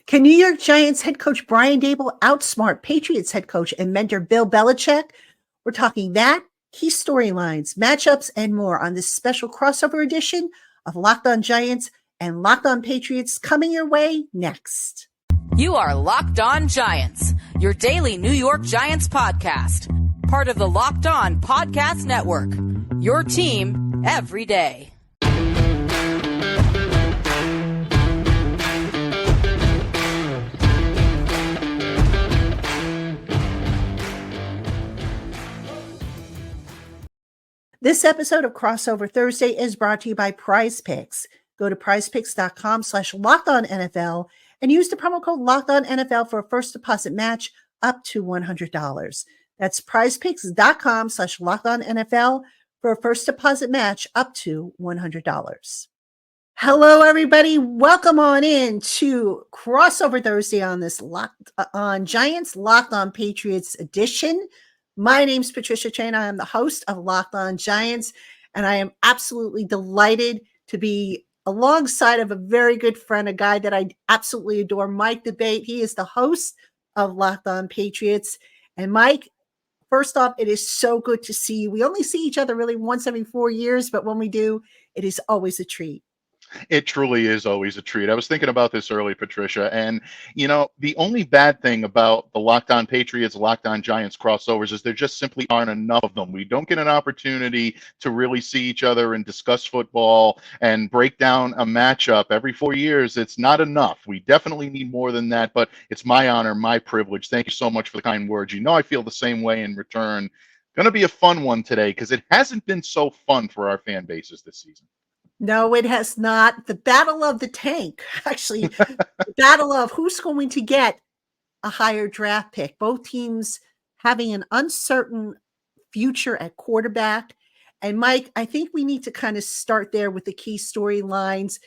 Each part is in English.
Can New York Giants head coach Brian Daboll outsmart Patriots head coach and mentor Bill Belichick? We're talking that, key storylines, matchups, and more on this special crossover edition of Locked On Giants and Locked On Patriots coming your way next. You are Locked On Giants, your daily New York Giants podcast. Part of the Locked On Podcast Network, your team every day. This episode of Crossover Thursday is brought to you by Prize Picks. Go to prizepicks.com/LockedOnNFL and use the promo code LockedOnNFL for a first deposit match up to $100. That's prizepicks.com/LockedOnNFL for a first deposit match up to $100. Hello, everybody. Welcome on in to Crossover Thursday on this Locked On Giants, Locked On Patriots edition. My name's Patricia Traina. I am the host of Locked On Giants, and I am absolutely delighted to be alongside of a very good friend, a guy that I absolutely adore, Mike Debate. He is the host of Locked On Patriots. And Mike, first off, it is so good to see you. We only see each other really once every 4 years, but when we do, it is always a treat. It truly is always a treat. I was thinking about this early, Patricia, and the only bad thing about the Locked On Patriots, Locked On Giants crossovers is there just simply aren't enough of them. We don't get an opportunity to really see each other and discuss football and break down a matchup every 4 years. It's not enough. We definitely need more than that, but it's my honor, my privilege. Thank you so much for the kind words. I feel the same way in return. Going to be a fun one today because it hasn't been so fun for our fan bases this season. No, it has not. The battle of the tank, actually, the battle of who's going to get a higher draft pick. Both teams having an uncertain future at quarterback. And Mike, I think we need to kind of start there with the key storylines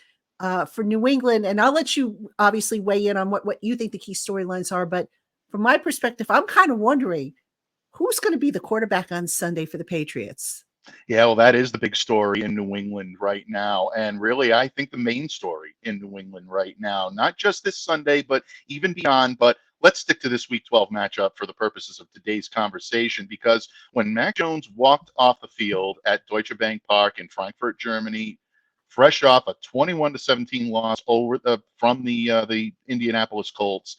for New England. And I'll let you obviously weigh in on what you think the key storylines are. But from my perspective, I'm kind of wondering who's going to be the quarterback on Sunday for the Patriots. Yeah, well, that is the big story in New England right now. And really, I think the main story in New England right now, not just this Sunday, but even beyond. But let's stick to this Week 12 matchup for the purposes of today's conversation, because when Mac Jones walked off the field at Deutsche Bank Park in Frankfurt, Germany, fresh off a 21-17 loss from the Indianapolis Colts,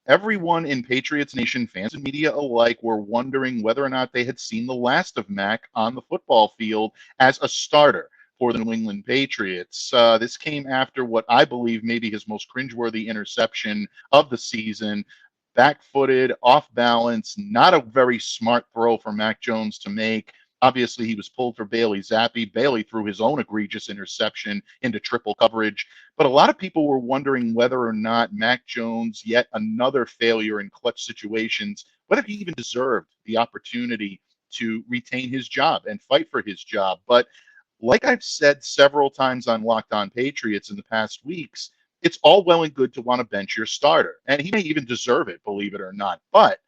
everyone in Patriots Nation, fans and media alike, were wondering whether or not they had seen the last of Mac on the football field as a starter for the New England Patriots. This came after what I believe may be his most cringeworthy interception of the season. Back-footed, off balance, not a very smart throw for Mac Jones to make. Obviously, he was pulled for Bailey Zappi. Bailey threw his own egregious interception into triple coverage. But a lot of people were wondering whether or not Mac Jones, yet another failure in clutch situations, whether he even deserved the opportunity to retain his job and fight for his job. But like I've said several times on Locked On Patriots in the past weeks, it's all well and good to want to bench your starter. And he may even deserve it, believe it or not. But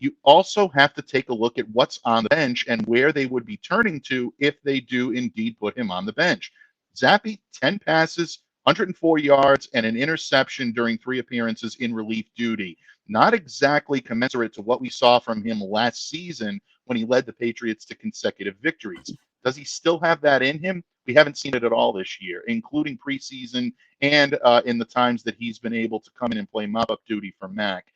you also have to take a look at what's on the bench and where they would be turning to if they do indeed put him on the bench. Zappi, 10 passes, 104 yards, and an interception during 3 appearances in relief duty. Not exactly commensurate to what we saw from him last season when he led the Patriots to consecutive victories. Does he still have that in him? We haven't seen it at all this year, including preseason and in the times that he's been able to come in and play mop-up duty for Mac.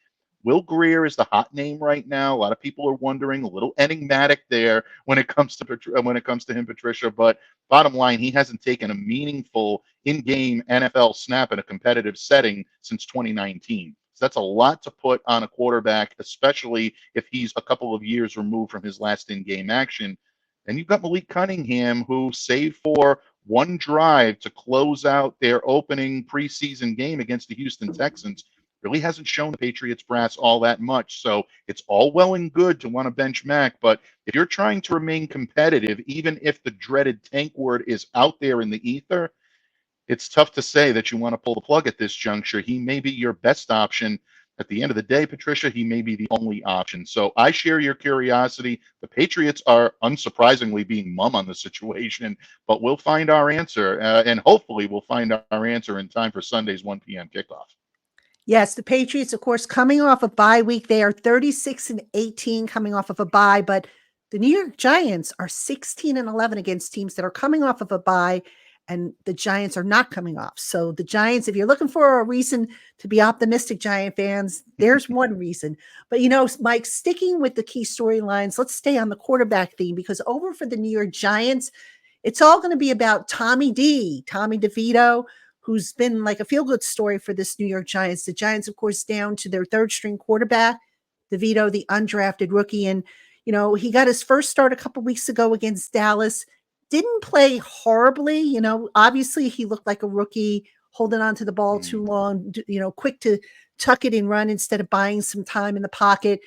Will Greer is the hot name right now. A lot of people are wondering, a little enigmatic there when it comes to him, Patricia. But bottom line, he hasn't taken a meaningful in-game NFL snap in a competitive setting since 2019. So that's a lot to put on a quarterback, especially if he's a couple of years removed from his last in-game action. Then you've got Malik Cunningham, who, save for one drive to close out their opening preseason game against the Houston Texans, really hasn't shown the Patriots brass all that much. So it's all well and good to want to bench Mac, but if you're trying to remain competitive, even if the dreaded tank word is out there in the ether, it's tough to say that you want to pull the plug at this juncture. He may be your best option. At the end of the day, Patricia, he may be the only option. So I share your curiosity. The Patriots are unsurprisingly being mum on the situation, but we'll find our answer, and hopefully we'll find our answer in time for Sunday's 1 p.m. kickoff. Yes, the Patriots, of course, coming off a bye week. They are 36-18 coming off of a bye, but the New York Giants are 16-11 against teams that are coming off of a bye, and the Giants are not coming off. So the Giants, if you're looking for a reason to be optimistic, Giant fans, there's one reason. But Mike, sticking with the key storylines, let's stay on the quarterback theme, because over for the New York Giants, it's all going to be about Tommy DeVito, who's been like a feel-good story for this New York Giants. The Giants, of course, down to their third-string quarterback, DeVito, the undrafted rookie. And, he got his first start a couple weeks ago against Dallas. Didn't play horribly. Obviously he looked like a rookie, holding on to the ball too long, quick to tuck it and run instead of buying some time in the pocket.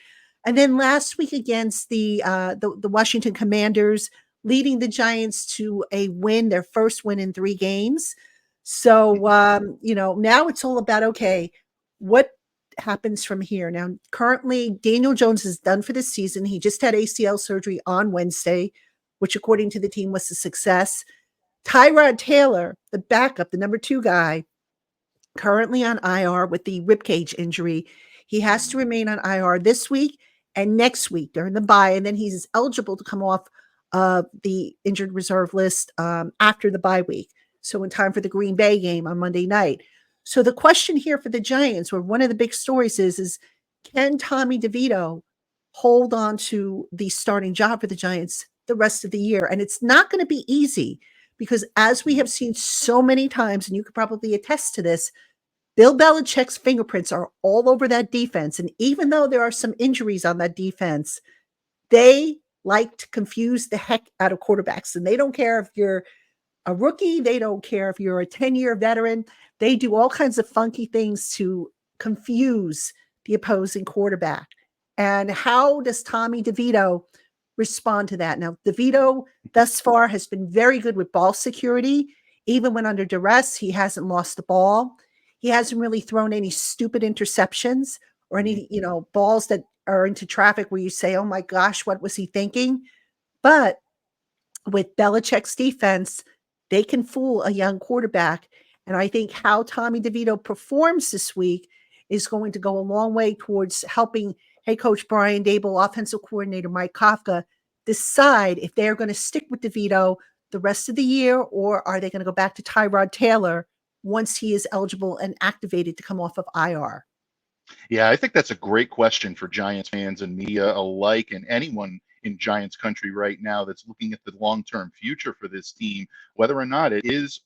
And then last week against the Washington Commanders, leading the Giants to a win, their first win in 3 games. So, now it's all about, okay, what happens from here? Now, currently, Daniel Jones is done for this season. He just had ACL surgery on Wednesday, which according to the team was a success. Tyrod Taylor, the backup, the number 2 guy, currently on IR with the ribcage injury. He has to remain on IR this week and next week during the bye, and then he's eligible to come off the injured reserve list after the bye week. So in time for the Green Bay game on Monday night. So the question here for the Giants, or one of the big stories is can Tommy DeVito hold on to the starting job for the Giants the rest of the year? And it's not going to be easy, because as we have seen so many times, and you could probably attest to this, Bill Belichick's fingerprints are all over that defense. And even though there are some injuries on that defense, they like to confuse the heck out of quarterbacks. And they don't care if you're a rookie. They don't care if you're a 10-year veteran. They do all kinds of funky things to confuse the opposing quarterback. And how does Tommy DeVito respond to that? Now, DeVito thus far has been very good with ball security. Even when under duress, he hasn't lost the ball. He hasn't really thrown any stupid interceptions or any, balls that are into traffic where you say, oh my gosh, what was he thinking? But with Belichick's defense, they can fool a young quarterback. And I think how Tommy DeVito performs this week is going to go a long way towards helping head coach Brian Daboll, offensive coordinator Mike Kafka, decide if they're going to stick with DeVito the rest of the year, or are they going to go back to Tyrod Taylor once he is eligible and activated to come off of IR? Yeah, I think that's a great question for Giants fans and media alike, and anyone in Giants country right now that's looking at the long-term future for this team, whether or not it is,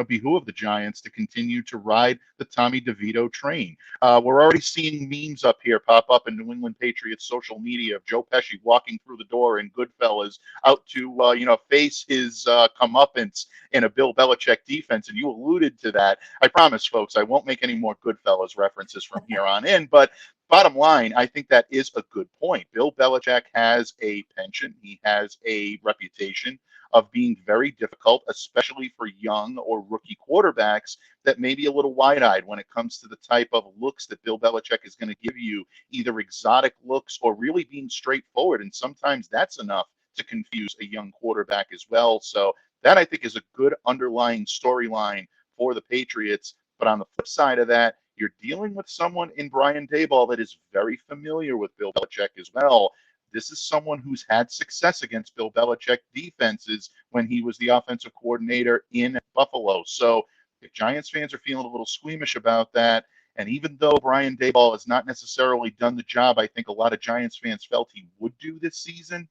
behoove the Giants to continue to ride the Tommy DeVito train. We're already seeing memes up here pop up in New England Patriots social media of Joe Pesci walking through the door in Goodfellas out to, face his comeuppance in a Bill Belichick defense. And you alluded to that. I promise, folks, I won't make any more Goodfellas references from here on in, but bottom line, I think that is a good point. Bill Belichick has a penchant. He has a reputation of being very difficult, especially for young or rookie quarterbacks that may be a little wide-eyed when it comes to the type of looks that Bill Belichick is going to give you, either exotic looks or really being straightforward. And sometimes that's enough to confuse a young quarterback as well. So that, I think, is a good underlying storyline for the Patriots. But on the flip side of that, you're dealing with someone in Brian Daboll that is very familiar with Bill Belichick as well. This is someone who's had success against Bill Belichick defenses when he was the offensive coordinator in Buffalo. So if Giants fans are feeling a little squeamish about that, and even though Brian Daboll has not necessarily done the job I think a lot of Giants fans felt he would do this season,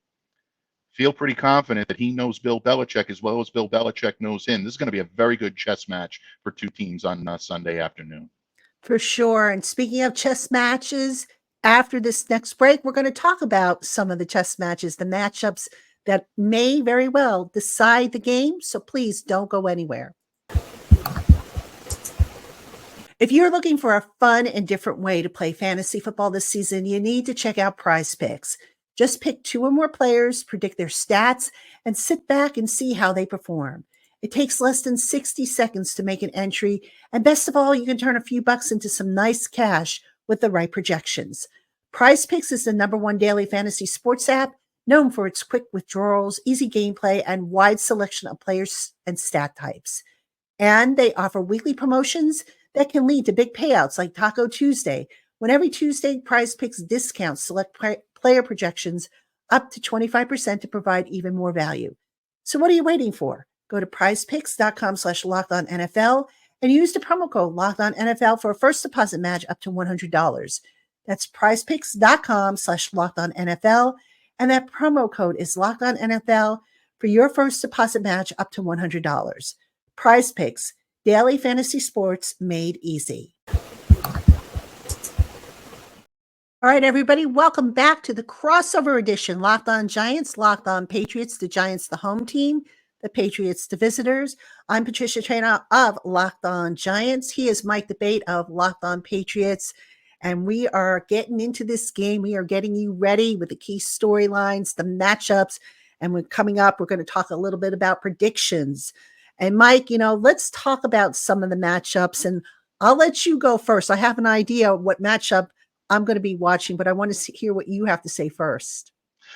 feel pretty confident that he knows Bill Belichick as well as Bill Belichick knows him. This is going to be a very good chess match for 2 teams on Sunday afternoon. For sure. And speaking of chess matches, after this next break, we're going to talk about some of the chess matches, the matchups that may very well decide the game. So please don't go anywhere. If you're looking for a fun and different way to play fantasy football this season, you need to check out Prize Picks. Just pick 2 or more players, predict their stats, and sit back and see how they perform. It takes less than 60 seconds to make an entry, and best of all, you can turn a few bucks into some nice cash with the right projections. Prize Picks is the #1 daily fantasy sports app, known for its quick withdrawals, easy gameplay, and wide selection of players and stat types. And they offer weekly promotions that can lead to big payouts like Taco Tuesday, when every Tuesday Prize Picks discounts select player projections up to 25% to provide even more value. So what are you waiting for? Go to prizepicks.com/lockedonnfl and use the promo code LOCKEDONNFL for a first deposit match up to $100. That's prizepicks.com/lockedonnfl, and that promo code is LOCKEDONNFL for your first deposit match up to $100. Prize Picks, daily fantasy sports made easy. All right, everybody, welcome back to the crossover edition. Locked On Giants, Locked On Patriots, the Giants, the home team, the Patriots, the visitors. I'm Patricia Traina of Locked On Giants. He is Mike the Bait of Locked On Patriots. And we are getting into this game. We are getting you ready with the key storylines, the matchups. And we're coming up, we're going to talk a little bit about predictions. And Mike, let's talk about some of the matchups. And I'll let you go first. I have an idea of what matchup I'm going to be watching, but I want to hear what you have to say first.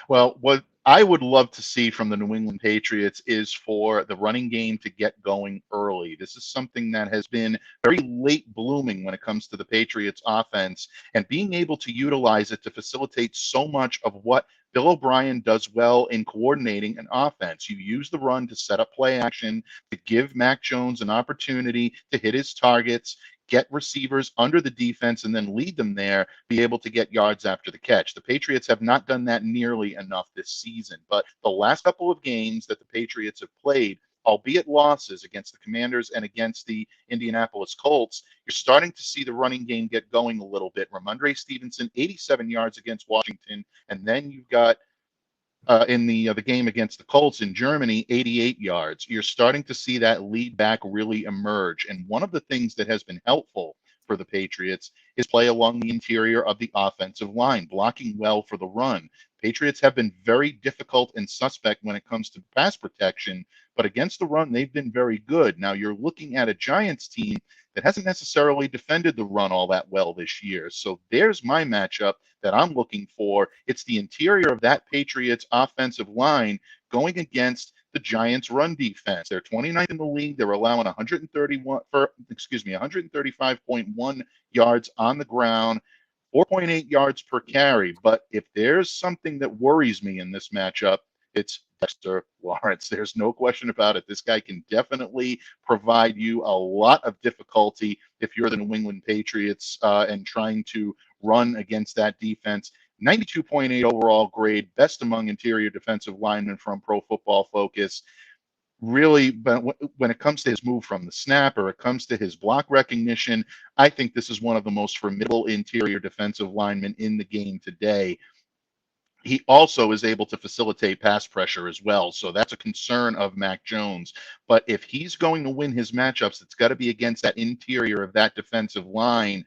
Well, what I would love to see from the New England Patriots is for the running game to get going early. This is something that has been very late blooming when it comes to the Patriots offense, and being able to utilize it to facilitate so much of what Bill O'Brien does well in coordinating an offense. You use the run to set up play action, to give Mac Jones an opportunity to hit his targets, get receivers under the defense, and then lead them there, be able to get yards after the catch. The Patriots have not done that nearly enough this season, but the last couple of games that the Patriots have played, albeit losses against the Commanders and against the Indianapolis Colts, you're starting to see the running game get going a little bit. Ramondre Stevenson, 87 yards against Washington, and then you've got in the game against the Colts in Germany, 88 yards. You're starting to see that lead back really emerge. And one of the things that has been helpful for the Patriots is play along the interior of the offensive line, blocking well for the run. Patriots have been very difficult and suspect when it comes to pass protection, but against the run, they've been very good. Now you're looking at a Giants team that hasn't necessarily defended the run all that well this year. So there's my matchup that I'm looking for. It's the interior of that Patriots offensive line going against the Giants run defense. They're 29th in the league. They're allowing 135.1 yards on the ground, 4.8 yards per carry. But if there's something that worries me in this matchup, it's Dexter Lawrence. There's no question about it. This guy can definitely provide you a lot of difficulty if you're the New England Patriots and trying to run against that defense. 92.8 overall grade, best among interior defensive linemen from Pro Football Focus. Really, but when it comes to his move from the snap or it comes to his block recognition, I think this is one of the most formidable interior defensive linemen in the game today. He also is able to facilitate pass pressure as well. So that's a concern of Mac Jones. But if he's going to win his matchups, it's got to be against that interior of that defensive line.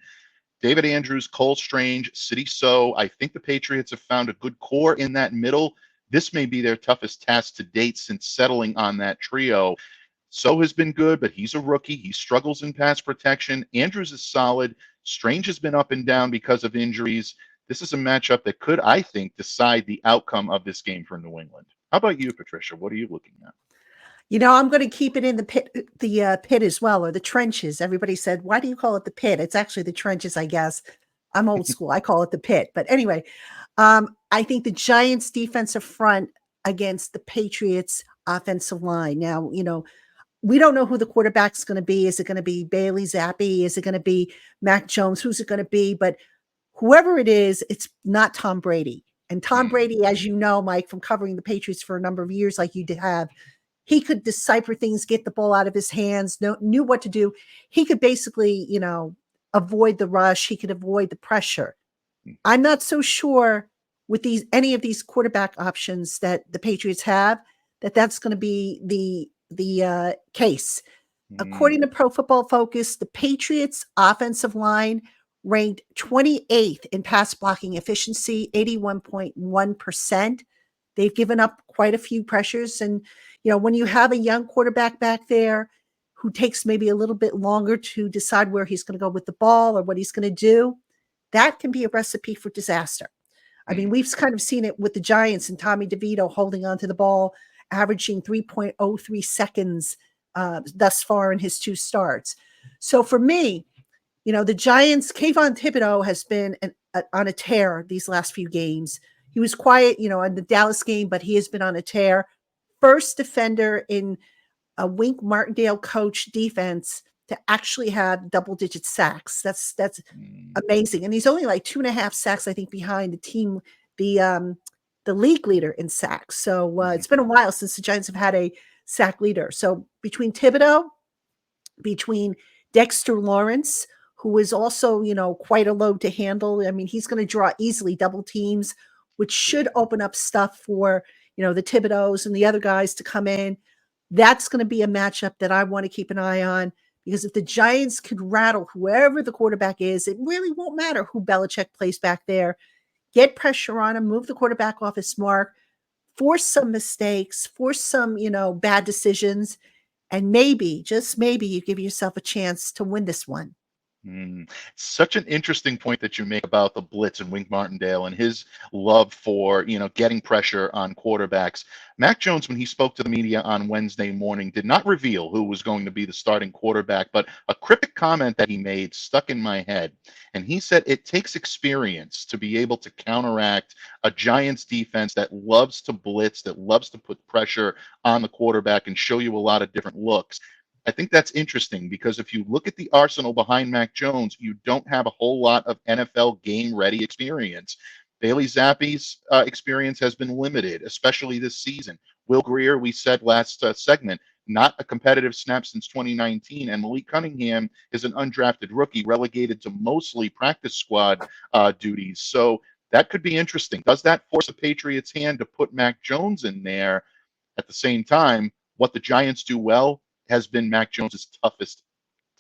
David Andrews, Cole Strange, City So. I think the Patriots have found a good core in that middle. This may be their toughest task to date since settling on that trio. So has been good, but he's a rookie. He struggles in pass protection. Andrews is solid. Strange has been up and down because of injuries. This is a matchup that could, I think, decide the outcome of this game for New England. How about you, Patricia? What are you looking at? I'm going to keep it in the pit as well, or the trenches. Everybody said, why do you call it the pit? It's actually the trenches, I guess. I'm old school. I call it the pit. But anyway, I think the Giants defensive front against the Patriots offensive line. Now, we don't know who the quarterback's going to be. Is it going to be Bailey Zappi? Is it going to be Mac Jones? Who's it going to be? But whoever it is, it's not Tom Brady. And Tom Brady, as you know, Mike, from covering the Patriots for a number of years like you did have, he could decipher things, get the ball out of his hands, knew what to do. He could basically, avoid the rush. He could avoid the pressure. I'm not so sure with any of these quarterback options that the Patriots have that's going to be the case. According to Pro Football Focus, the Patriots offensive line ranked 28th in pass blocking efficiency, 81.1%. They've given up quite a few pressures. And, when you have a young quarterback back there who takes maybe a little bit longer to decide where he's going to go with the ball or what he's going to do, that can be a recipe for disaster. I mean, we've kind of seen it with the Giants and Tommy DeVito holding onto the ball, averaging 3.03 seconds thus far in his two starts. So for me, The Giants, Kayvon Thibodeau has been on a tear these last few games. He was quiet, in the Dallas game, but he has been on a tear. First defender in a Wink Martindale coach defense to actually have double-digit sacks. That's amazing. And he's only like 2.5 sacks, I think, behind the league leader in sacks. So it's been a while since the Giants have had a sack leader. So between Thibodeau, between Dexter Lawrence, who is also, quite a load to handle. I mean, he's going to draw easily double teams, which should open up stuff for, the Thibodeaus and the other guys to come in. That's going to be a matchup that I want to keep an eye on, because if the Giants could rattle whoever the quarterback is, it really won't matter who Belichick plays back there. Get pressure on him, move the quarterback off his mark, force some mistakes, force some, bad decisions, and maybe, just maybe, you give yourself a chance to win this one. Such an interesting point that you make about the blitz and Wink Martindale and his love for, getting pressure on quarterbacks. Mac Jones, when he spoke to the media on Wednesday morning, did not reveal who was going to be the starting quarterback, but a cryptic comment that he made stuck in my head. And he said it takes experience to be able to counteract a Giants defense that loves to blitz, that loves to put pressure on the quarterback and show you a lot of different looks. I think that's interesting, because if you look at the arsenal behind Mac Jones, you don't have a whole lot of NFL game-ready experience. Bailey Zappe's experience has been limited, especially this season. Will Grier, we said last segment, not a competitive snap since 2019, and Malik Cunningham is an undrafted rookie relegated to mostly practice squad duties. So that could be interesting. Does that force the Patriots' hand to put Mac Jones in there? At the same time, what the Giants do well has been Mac Jones's toughest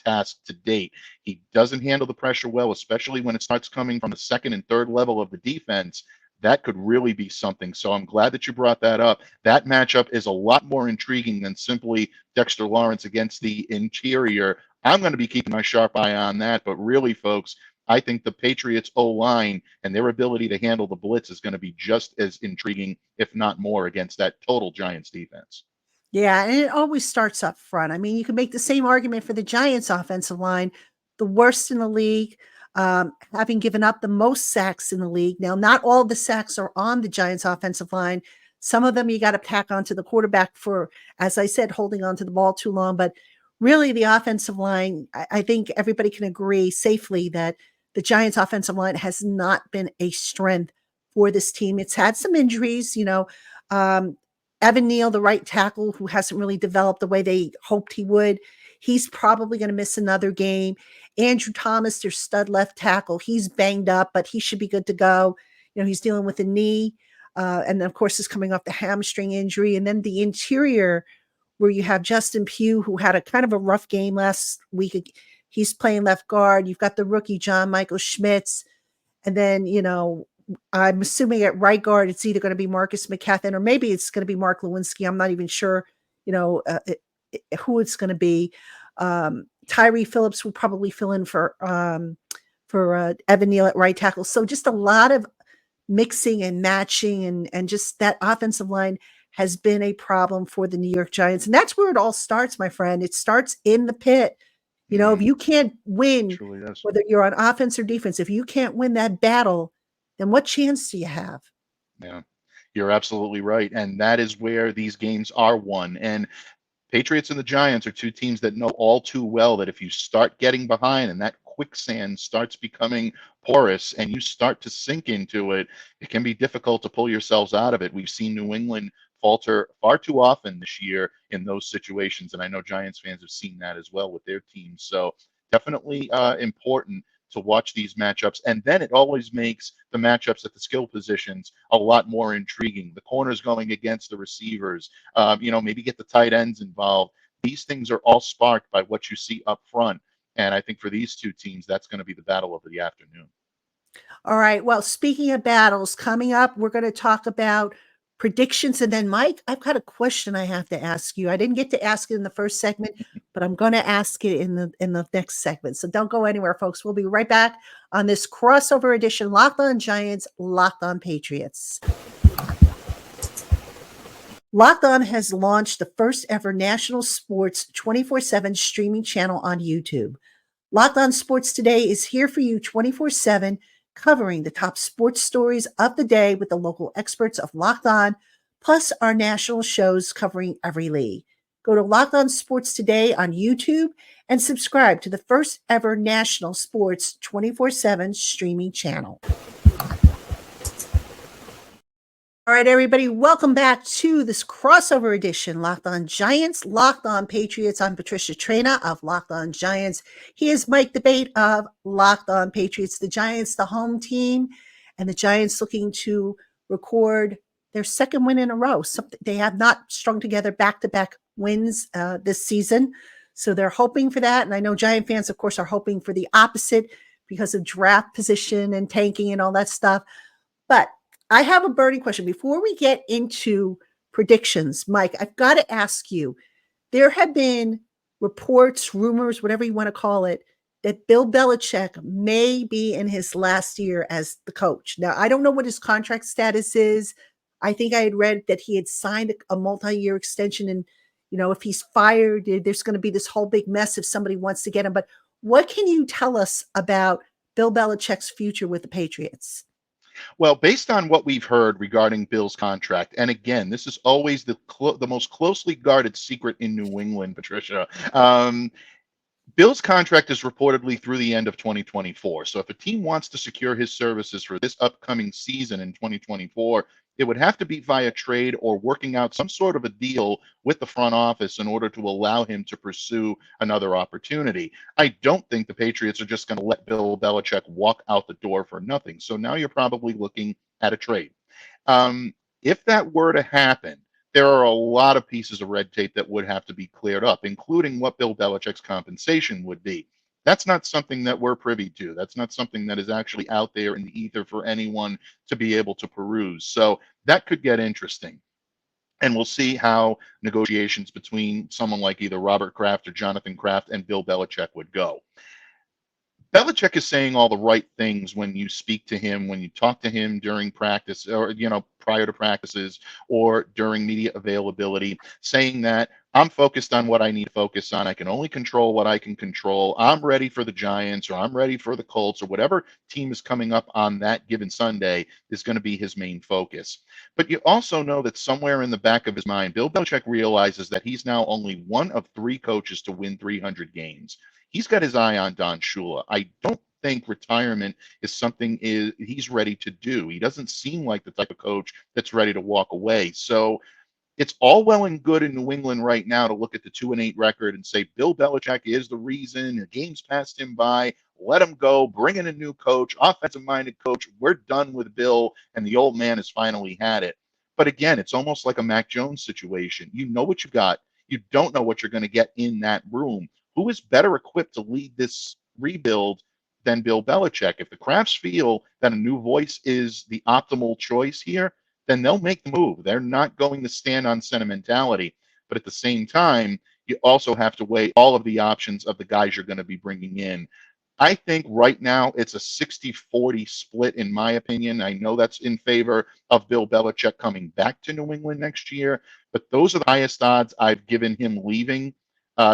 task to date. He doesn't handle the pressure well, especially when it starts coming from the second and third level of the defense. That could really be something. So I'm glad that you brought that up. That matchup is a lot more intriguing than simply Dexter Lawrence against the interior. I'm going to be keeping my sharp eye on that. But really, folks, I think the Patriots O-line and their ability to handle the blitz is going to be just as intriguing, if not more, against that total Giants defense. Yeah, and it always starts up front. I mean, you can make the same argument for the Giants offensive line, the worst in the league, having given up the most sacks in the league. Now, not all the sacks are on the Giants offensive line. Some of them you got to pack onto the quarterback for, as I said, holding onto the ball too long. But really, the offensive line, I think everybody can agree safely that the Giants offensive line has not been a strength for this team. It's had some injuries, Evan Neal, the right tackle, who hasn't really developed the way they hoped he would, he's probably going to miss another game. Andrew Thomas, their stud left tackle, he's banged up, but he should be good to go. He's dealing with a knee, and then, of course, is coming off the hamstring injury. And then the interior, where you have Justin Pugh, who had a kind of a rough game last week. He's playing left guard. You've got the rookie John Michael Schmitz. And then, I'm assuming at right guard, it's either going to be Marcus McKethan or maybe it's going to be Mark Lewinsky. I'm not even sure, who it's going to be. Tyree Phillips will probably fill in for Evan Neal at right tackle. So just a lot of mixing and matching, and just that offensive line has been a problem for the New York Giants. And that's where it all starts, my friend. It starts in the pit. If you can't win, whether you're on offense or defense, if you can't win that battle, then what chance do you have? Yeah, you're absolutely right. And that is where these games are won. And Patriots and the Giants are two teams that know all too well that if you start getting behind and that quicksand starts becoming porous and you start to sink into it, it can be difficult to pull yourselves out of it. We've seen New England falter far too often this year in those situations. And I know Giants fans have seen that as well with their teams. So definitely important to watch these matchups. And then it always makes the matchups at the skill positions a lot more intriguing. The corners going against the receivers, maybe get the tight ends involved. These things are all sparked by what you see up front. And I think for these two teams, that's going to be the battle of the afternoon. All right. Well, speaking of battles, coming up, we're going to talk about predictions. And then, Mike, I've got a question I have to ask you. I didn't get to ask it in the first segment, but I'm going to ask it in the next segment. So don't go anywhere, folks. We'll be right back on this crossover edition, Locked On Giants, Locked On Patriots. Locked On has launched the first ever national sports 24/7 streaming channel on YouTube. Locked On Sports Today is here for you 24/7, covering the top sports stories of the day with the local experts of Locked On, plus our national shows covering every league. Go to Locked On Sports Today on YouTube and subscribe to the first ever national sports 24/7 streaming channel. All right, everybody, welcome back to this crossover edition, Locked On Giants, Locked On Patriots. I'm Patricia Traina of Locked On Giants. He is Mike Debate of Locked On Patriots. The Giants, the home team, and the Giants looking to record their second win in a row. They have not strung together back-to-back wins this season, so they're hoping for that. And I know Giant fans, of course, are hoping for the opposite because of draft position and tanking and all that stuff. But I have a burning question. Before we get into predictions, Mike, I've got to ask you, there have been reports, rumors, whatever you want to call it, that Bill Belichick may be in his last year as the coach. Now, I don't know what his contract status is. I think I had read that he had signed a multi-year extension, and, if he's fired, there's going to be this whole big mess if somebody wants to get him. But what can you tell us about Bill Belichick's future with the Patriots? Well, based on what we've heard regarding Bill's contract, and again, this is always the most closely guarded secret in New England, Patricia. Bill's contract is reportedly through the end of 2024. So if a team wants to secure his services for this upcoming season in 2024, it would have to be via trade or working out some sort of a deal with the front office in order to allow him to pursue another opportunity. I don't think the Patriots are just going to let Bill Belichick walk out the door for nothing. So now you're probably looking at a trade. If that were to happen, there are a lot of pieces of red tape that would have to be cleared up, including what Bill Belichick's compensation would be. That's not something that we're privy to. That's not something that is actually out there in the ether for anyone to be able to peruse. So that could get interesting. And we'll see how negotiations between someone like either Robert Kraft or Jonathan Kraft and Bill Belichick would go. Belichick is saying all the right things when you speak to him, when you talk to him during practice or, prior to practices or during media availability, saying that I'm focused on what I need to focus on. I can only control what I can control. I'm ready for the Giants or I'm ready for the Colts or whatever team is coming up on that given Sunday is going to be his main focus. But you also know that somewhere in the back of his mind, Bill Belichick realizes that he's now only one of three coaches to win 300 games. He's got his eye on Don Shula. I don't think retirement is something he's ready to do. He doesn't seem like the type of coach that's ready to walk away. So it's all well and good in New England right now to look at the 2-8 record and say Bill Belichick is the reason. The game's passed him by. Let him go. Bring in a new coach, offensive-minded coach. We're done with Bill, and the old man has finally had it. But again, it's almost like a Mac Jones situation. You know what you got. You don't know what you're going to get in that room. Who is better equipped to lead this rebuild than Bill Belichick? If the Crafts feel that a new voice is the optimal choice here, then they'll make the move. They're not going to stand on sentimentality. But at the same time, you also have to weigh all of the options of the guys you're going to be bringing in. I think right now it's a 60-40 split, in my opinion. I know that's in favor of Bill Belichick coming back to New England next year, but those are the highest odds I've given him leaving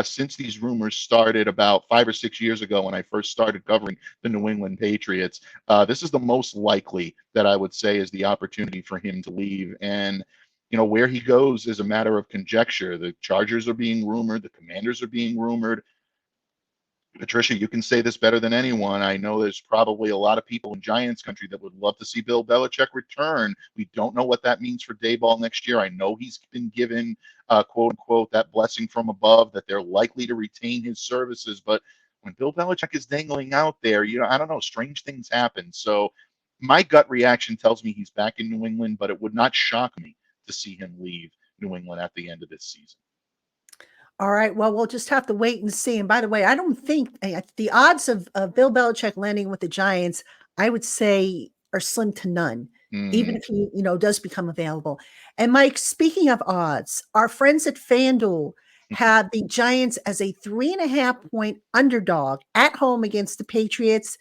since these rumors started about 5 or 6 years ago when I first started covering the New England Patriots. This is the most likely that I would say is the opportunity for him to leave. And, where he goes is a matter of conjecture. The Chargers are being rumored. The Commanders are being rumored. Patricia, you can say this better than anyone. I know there's probably a lot of people in Giants country that would love to see Bill Belichick return. We don't know what that means for Daboll next year. I know he's been given, quote unquote, that blessing from above that they're likely to retain his services. But when Bill Belichick is dangling out there, I don't know, strange things happen. So my gut reaction tells me he's back in New England, but it would not shock me to see him leave New England at the end of this season. All right. Well, we'll just have to wait and see. And by the way, I don't think the odds of Bill Belichick landing with the Giants, I would say, are slim to none, even if he, does become available. And Mike, speaking of odds, our friends at FanDuel have the Giants as a 3.5-point underdog at home against the Patriots.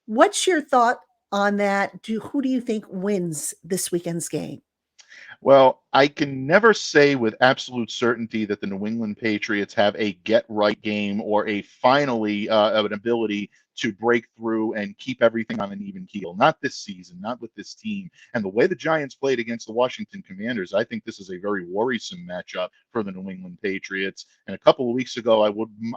What's your thought on that? Who do you think wins this weekend's game? Well, I can never say with absolute certainty that the New England Patriots have a get-right game or a finally an ability to break through and keep everything on an even keel. Not this season, not with this team. And the way the Giants played against the Washington Commanders, I think this is a very worrisome matchup for the New England Patriots. And a couple of weeks ago,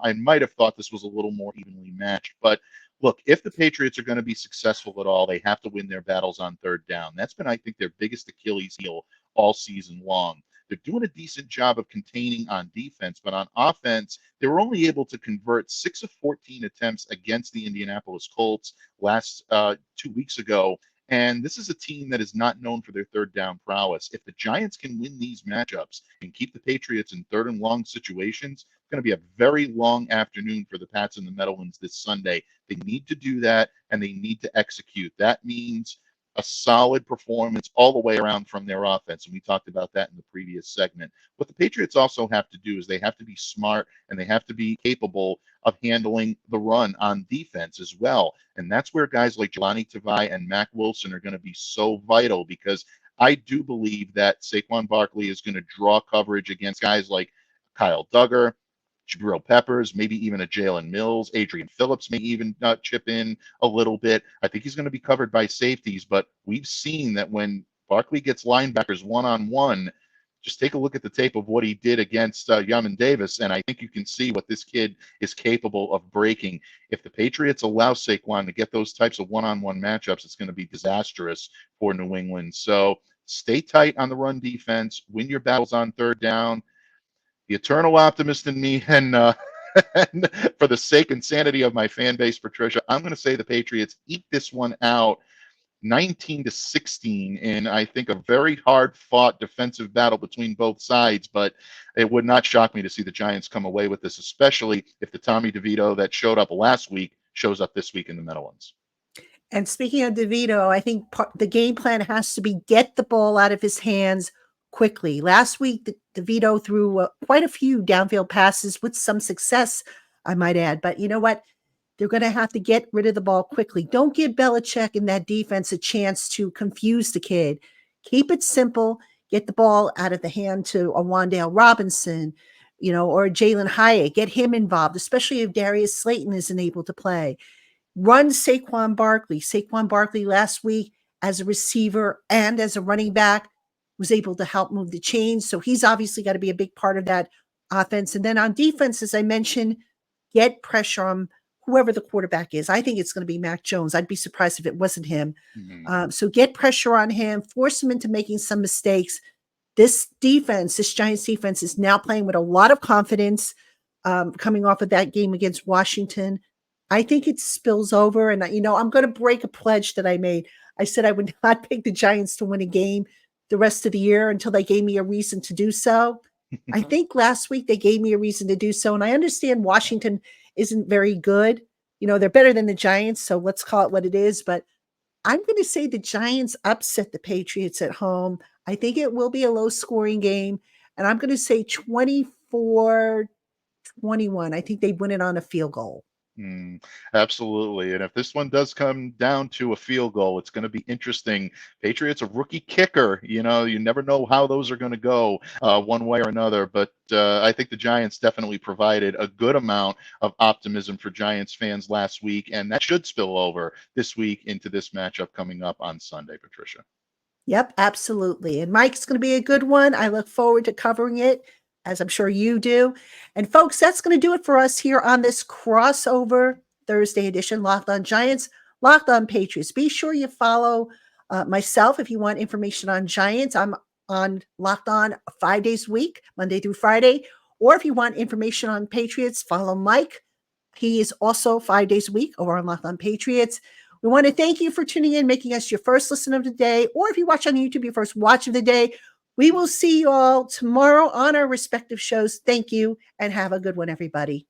I might have thought this was a little more evenly matched. But look, if the Patriots are going to be successful at all, they have to win their battles on third down. That's been, I think, their biggest Achilles heel all season long. They're doing a decent job of containing on defense, but on offense, they were only able to convert 6 of 14 attempts against the Indianapolis Colts last 2 weeks ago. And this is a team that is not known for their third down prowess. If the Giants can win these matchups and keep the Patriots in third and long situations, it's going to be a very long afternoon for the Pats and the Meadowlands this Sunday. They need to do that, and they need to execute. That means a solid performance all the way around from their offense. And we talked about that in the previous segment. What the Patriots also have to do is they have to be smart and they have to be capable of handling the run on defense as well. And that's where guys like Jelani Tavai and Mac Wilson are going to be so vital, because I do believe that Saquon Barkley is going to draw coverage against guys like Kyle Duggar, Jabril Peppers, maybe even a Jalen Mills. Adrian Phillips may even chip in a little bit. I think he's going to be covered by safeties, but we've seen that when Barkley gets linebackers one-on-one, just take a look at the tape of what he did against Yamin Davis, and I think you can see what this kid is capable of breaking. If the Patriots allow Saquon to get those types of one-on-one matchups, it's going to be disastrous for New England. So stay tight on the run defense, win your battles on third down. The eternal optimist in me, and and for the sake and sanity of my fan base, Patricia, I'm going to say the Patriots eat this one out 19-16 in, I think, a very hard-fought defensive battle between both sides. But it would not shock me to see the Giants come away with this, especially if the Tommy DeVito that showed up last week shows up this week in the Meadowlands. And speaking of DeVito, I think the game plan has to be get the ball out of his hands quickly. Last week, DeVito threw quite a few downfield passes with some success, I might add. But you know what? They're going to have to get rid of the ball quickly. Don't give Belichick and that defense a chance to confuse the kid. Keep it simple. Get the ball out of the hand to a Wan'Dale Robinson, or Jalen Hyatt. Get him involved, especially if Darius Slayton isn't able to play. Run Saquon Barkley. Saquon Barkley last week as a receiver and as a running back was able to help move the chains. So he's obviously got to be a big part of that offense. And then on defense, as I mentioned, get pressure on whoever the quarterback is. I think it's going to be Mac Jones. I'd be surprised if it wasn't him. Mm-hmm. So get pressure on him, force him into making some mistakes. This Giants defense is now playing with a lot of confidence coming off of that game against Washington. I think it spills over. And, I'm going to break a pledge that I made. I said I would not pick the Giants to win a game the rest of the year until they gave me a reason to do so. I think last week they gave me a reason to do so. And I understand Washington isn't very good. They're better than the Giants. So let's call it what it is. But I'm going to say the Giants upset the Patriots at home. I think it will be a low scoring game. And I'm going to say 24-21. I think they win it on a field goal. Absolutely. And if this one does come down to a field goal, it's going to be interesting. Patriots, a rookie kicker, you never know how those are going to go one way or another. But I think the Giants definitely provided a good amount of optimism for Giants fans last week. And that should spill over this week into this matchup coming up on Sunday, Patricia. Yep, absolutely. And Mike's going to be a good one. I look forward to covering it, as I'm sure you do. And folks, that's going to do it for us here on this crossover Thursday edition, Locked On Giants, Locked On Patriots. Be sure you follow myself if you want information on Giants. I'm on Locked On 5 days a week, Monday through Friday. Or if you want information on Patriots, follow Mike. He is also 5 days a week over on Locked On Patriots. We want to thank you for tuning in, making us your first listen of the day, or if you watch on YouTube, your first watch of the day. We will see you all tomorrow on our respective shows. Thank you, and have a good one, everybody.